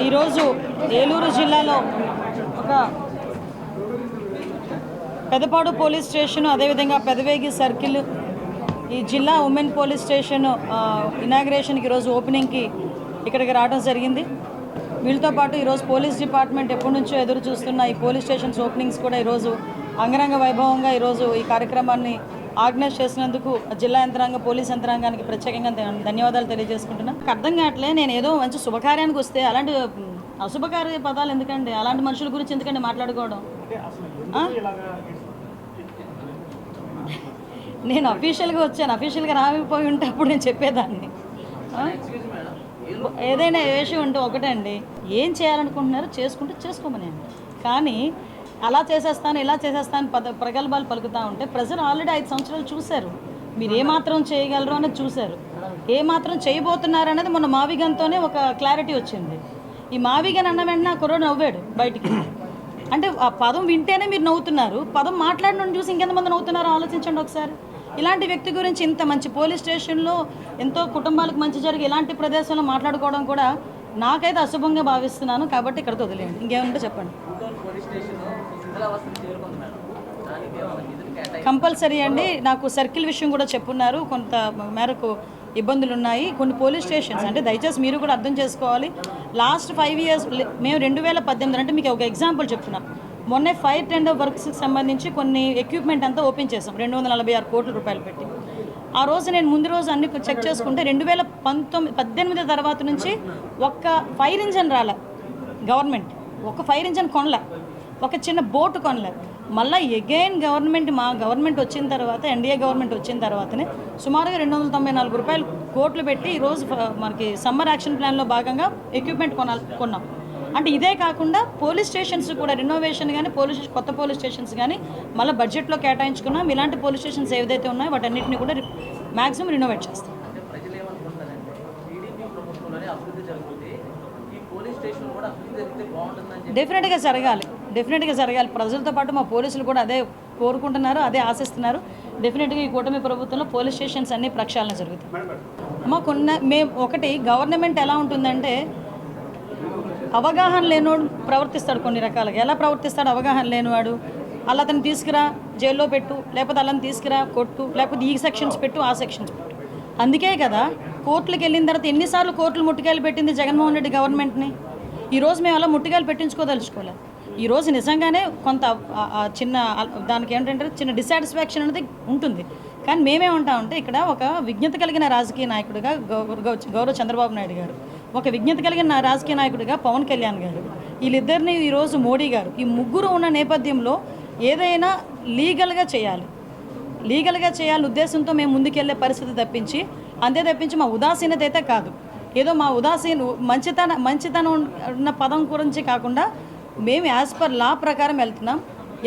ఈరోజు ఏలూరు జిల్లాలో ఒక పెదపాడు పోలీస్ స్టేషన్, అదేవిధంగా పెదవేగి సర్కిల్, ఈ జిల్లా ఉమెన్ పోలీస్ స్టేషన్ ఇనాగ్రేషన్కి ఈరోజు ఓపెనింగ్కి ఇక్కడికి రావడం జరిగింది. వీళ్ళతో పాటు ఈరోజు పోలీస్ డిపార్ట్మెంట్ ఎప్పటి నుంచో ఎదురు చూస్తున్న ఈ పోలీస్ స్టేషన్స్ ఓపెనింగ్స్ కూడా ఈరోజు అంగరంగ వైభవంగా ఈరోజు ఈ కార్యక్రమాన్ని ఆర్గనైజ్ చేసినందుకు జిల్లా యంత్రాంగ పోలీస్ యంత్రాంగానికి ప్రత్యేకంగా ధన్యవాదాలు తెలియజేసుకుంటున్నాను. నాకు అర్థం కావట్లే, నేను ఏదో మంచి శుభకార్యానికి వస్తే అలాంటి అశుభకార్య పదాలు ఎందుకండి, అలాంటి మనుషుల గురించి ఎందుకండి మాట్లాడుకోవడం? నేను అఫీషియల్గా వచ్చాను, అఫీషియల్గా రాకపోయి ఉంటే అప్పుడు నేను చెప్పేదాన్ని. ఏదైనా విషయం ఉంటే ఒకటే అండి, ఏం చేయాలనుకుంటున్నారో చేసుకుంటే చేసుకోమని అండి. కానీ అలా చేసేస్తాను ఇలా చేసేస్తాను ప్రగల్భాలు పలుకుతూ ఉంటే ప్రజలు ఆల్రెడీ 5 సంవత్సరాలు చూశారు. మీరు ఏమాత్రం చేయగలరు అనేది చూశారు, ఏమాత్రం చేయబోతున్నారు అనేది మొన్న మావిగన్తోనే ఒక క్లారిటీ వచ్చింది. ఈ మావిగన్ అన్న వెంటనే కుర్రోడు నవ్వాడు బయటికి. అంటే ఆ పదం వింటేనే మీరు నవ్వుతున్నారు, పదం మాట్లాడిన చూసి ఇంకెంతమంది నవ్వుతున్నారో ఆలోచించండి ఒకసారి. ఇలాంటి వ్యక్తి గురించి ఇంత మంచి పోలీస్ స్టేషన్లో ఎంతో కుటుంబాలకు మంచి జరిగి ఇలాంటి ప్రదేశంలో మాట్లాడుకోవడం కూడా నాకైతే అశుభంగా భావిస్తున్నాను. కాబట్టి ఇక్కడితో వదిలేయండి, ఇంకేమంటే చెప్పండి. కంపల్సరీ అండి, నాకు సర్కిల్ విషయం కూడా చెప్పున్నారు, కొంత మేరకు ఇబ్బందులు ఉన్నాయి కొన్ని పోలీస్ స్టేషన్స్. అంటే దయచేసి మీరు కూడా అర్థం చేసుకోవాలి. లాస్ట్ 5 years మేము 2018 అంటే మీకు ఒక ఎగ్జాంపుల్ చెప్తున్నాం. మొన్నే ఫైర్ టెండర్ వర్క్స్కి సంబంధించి కొన్ని ఎక్విప్మెంట్ అంతా ఓపెన్ చేసాం 246 కోట్ల రూపాయలు పెట్టి. ఆ రోజు నేను ముందు రోజు అన్ని చెక్ చేసుకుంటే 2018 తర్వాత నుంచి ఒక్క ఫైర్ ఇంజన్ రాలే గవర్నమెంట్, ఒక్క ఫైర్ ఇంజన్ కొనలే, ఒక చిన్న బోటు కొనలే. మళ్ళీ ఎగైన్ మా గవర్నమెంట్ వచ్చిన తర్వాత, ఎన్డీఏ గవర్నమెంట్ వచ్చిన తర్వాతనే సుమారుగా 294 కోట్లు పెట్టి ఈరోజు మనకి సమ్మర్ యాక్షన్ ప్లాన్లో భాగంగా ఎక్విప్మెంట్ కొన్నాం. అంటే ఇదే కాకుండా పోలీస్ స్టేషన్స్ కూడా రినోవేషన్ కానీ కొత్త పోలీస్ స్టేషన్స్ కానీ మళ్ళీ బడ్జెట్లో కేటాయించుకున్నాం. ఇలాంటి పోలీస్ స్టేషన్స్ ఏదైతే ఉన్నాయో వాటన్నిటిని కూడా మ్యాక్సిమం రినోవేట్ చేస్తాం. డెఫినెట్గా జరగాలి. ప్రజలతో పాటు మా పోలీసులు కూడా అదే కోరుకుంటున్నారు, అదే ఆశిస్తున్నారు. డెఫినెట్గా ఈ కూటమి ప్రభుత్వంలో పోలీస్ స్టేషన్స్ అన్ని ప్రక్షాళన జరుగుతాయి. మేము ఒకటి గవర్నమెంట్ ఎలా ఉంటుందంటే, అవగాహన లేనివాడు ప్రవర్తిస్తాడు కొన్ని రకాలుగా. ఎలా ప్రవర్తిస్తాడు అవగాహన లేనివాడు? అలా అతను తీసుకురా జైల్లో పెట్టు, లేకపోతే అలాని తీసుకురా కొట్టు, లేకపోతే ఈ సెక్షన్స్ పెట్టు ఆ సెక్షన్స్ పెట్టు. అందుకే కదా కోర్టులకు వెళ్ళిన తర్వాత ఎన్నిసార్లు కోర్టులు ముట్టుకాయలు పెట్టింది జగన్మోహన్ రెడ్డి గవర్నమెంట్ని. ఈరోజు మేము అలా ముట్టుకాయలు పెట్టించుకోదలుచుకోలేదు. ఈరోజు నిజంగానే కొంత చిన్న దానికి ఏంటంటే చిన్న డిసాటిస్ఫాక్షన్ అనేది ఉంటుంది. కానీ మేమేమంటామంటే, ఇక్కడ ఒక విజ్ఞత కలిగిన రాజకీయ నాయకుడిగా గౌరవ చంద్రబాబు నాయుడు గారు, ఒక విజ్ఞత కలిగిన రాజకీయ నాయకుడిగా పవన్ కళ్యాణ్ గారు, వీళ్ళిద్దరిని ఈరోజు మోడీ గారు, ఈ ముగ్గురు ఉన్న నేపథ్యంలో ఏదైనా లీగల్గా చేయాలి ఉద్దేశంతో మేము ముందుకెళ్లే పరిస్థితి తప్పించి మా ఉదాసీనత అయితే కాదు. ఏదో మా మంచితనం ఉన్న పదం గురించి కాకుండా మేము యాజ్ పర్ లా ప్రకారం వెళ్తున్నాం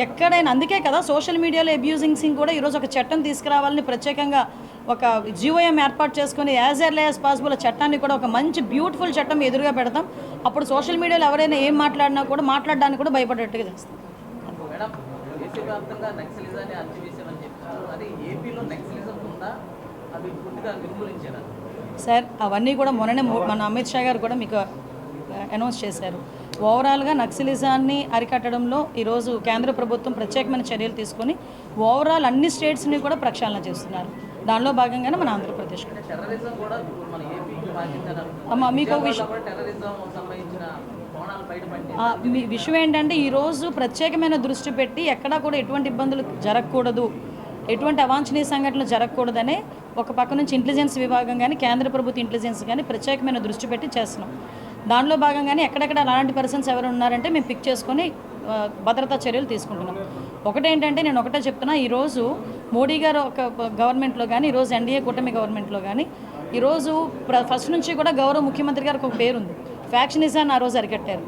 ఎక్కడైనా. అందుకే కదా సోషల్ మీడియాలో అబ్యూజింగ్సింగ్ కూడా ఈరోజు ఒక చట్టం తీసుకురావాలని ప్రత్యేకంగా ఒక జీవోఎం ఏర్పాటు చేసుకుని యాజ్ ఎర్లీ యాజ్ పాసిబుల్ చట్టాన్ని కూడా ఒక మంచి బ్యూటిఫుల్ చట్టం ఎదురుగా పెడతాం. అప్పుడు సోషల్ మీడియాలో ఎవరైనా ఏం మాట్లాడినా కూడా మాట్లాడడానికి కూడా భయపడేట్టుగా చేస్తాం. సార్ అవన్నీ కూడా మొన్ననే మన అమిత్ షా గారు కూడా మీకు అనౌన్స్ చేశారు. ఓవరాల్గా నక్సలిజాన్ని అరికట్టడంలో ఈరోజు కేంద్ర ప్రభుత్వం ప్రత్యేకమైన చర్యలు తీసుకొని ఓవరాల్ అన్ని స్టేట్స్ని కూడా ప్రక్షాళన చేస్తున్నారు. దానిలో భాగంగానే మన ఆంధ్రప్రదేశ్ మీకు విషయం ఏంటంటే, ఈరోజు ప్రత్యేకమైన దృష్టి పెట్టి ఎక్కడా కూడా ఎటువంటి ఇబ్బందులు జరగకూడదు, ఎటువంటి అవాంఛనీయ సంఘటనలు జరగకూడదనే ఒక పక్క నుంచి ఇంటెలిజెన్స్ విభాగం కానీ కేంద్ర ప్రభుత్వ ఇంటెలిజెన్స్ కానీ ప్రత్యేకమైన దృష్టి పెట్టి చేస్తున్నాం. దానిలో భాగంగానే ఎక్కడెక్కడ అలాంటి పర్సన్స్ ఎవరు ఉన్నారంటే మేము పిక్ చేసుకొని భద్రతా చర్యలు తీసుకుంటున్నాం. ఒకటేంటంటే నేను ఒకటే చెప్తున్నా, ఈరోజు మోడీ గారు ఒక గవర్నమెంట్లో కానీ, ఈరోజు ఎన్డీఏ కూటమి గవర్నమెంట్లో కానీ, ఈరోజు ఫస్ట్ నుంచి కూడా గౌరవ ముఖ్యమంత్రి గారికి ఒక పేరుంది. ఫ్యాక్షనిజాన్ని ఆ రోజు అరికట్టారు,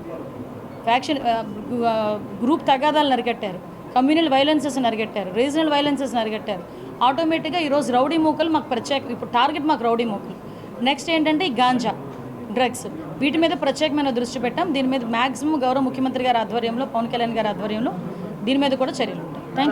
గ్రూప్ తగాదాలను అరికట్టారు, కమ్యూనల్ వైలెన్సెస్ని అరికట్టారు, రీజనల్ వైలెన్సెస్ని అరికట్టారు. ఆటోమేటిక్గా ఈరోజు రౌడీ మూకలు మాకు ఇప్పుడు టార్గెట్ మాకు రౌడీ మూకలు. నెక్స్ట్ ఏంటంటే ఈ గాంజా, డ్రగ్స్, వీటి మీద ప్రత్యేకమైన దృష్టి పెట్టాం. దీని మీద మ్యాక్సిమం గౌరవ ముఖ్యమంత్రి గారి ఆధ్వర్యంలో, పవన్ కళ్యాణ్ గారి ఆధ్వర్యంలో దీని మీద కూడా చర్యలు.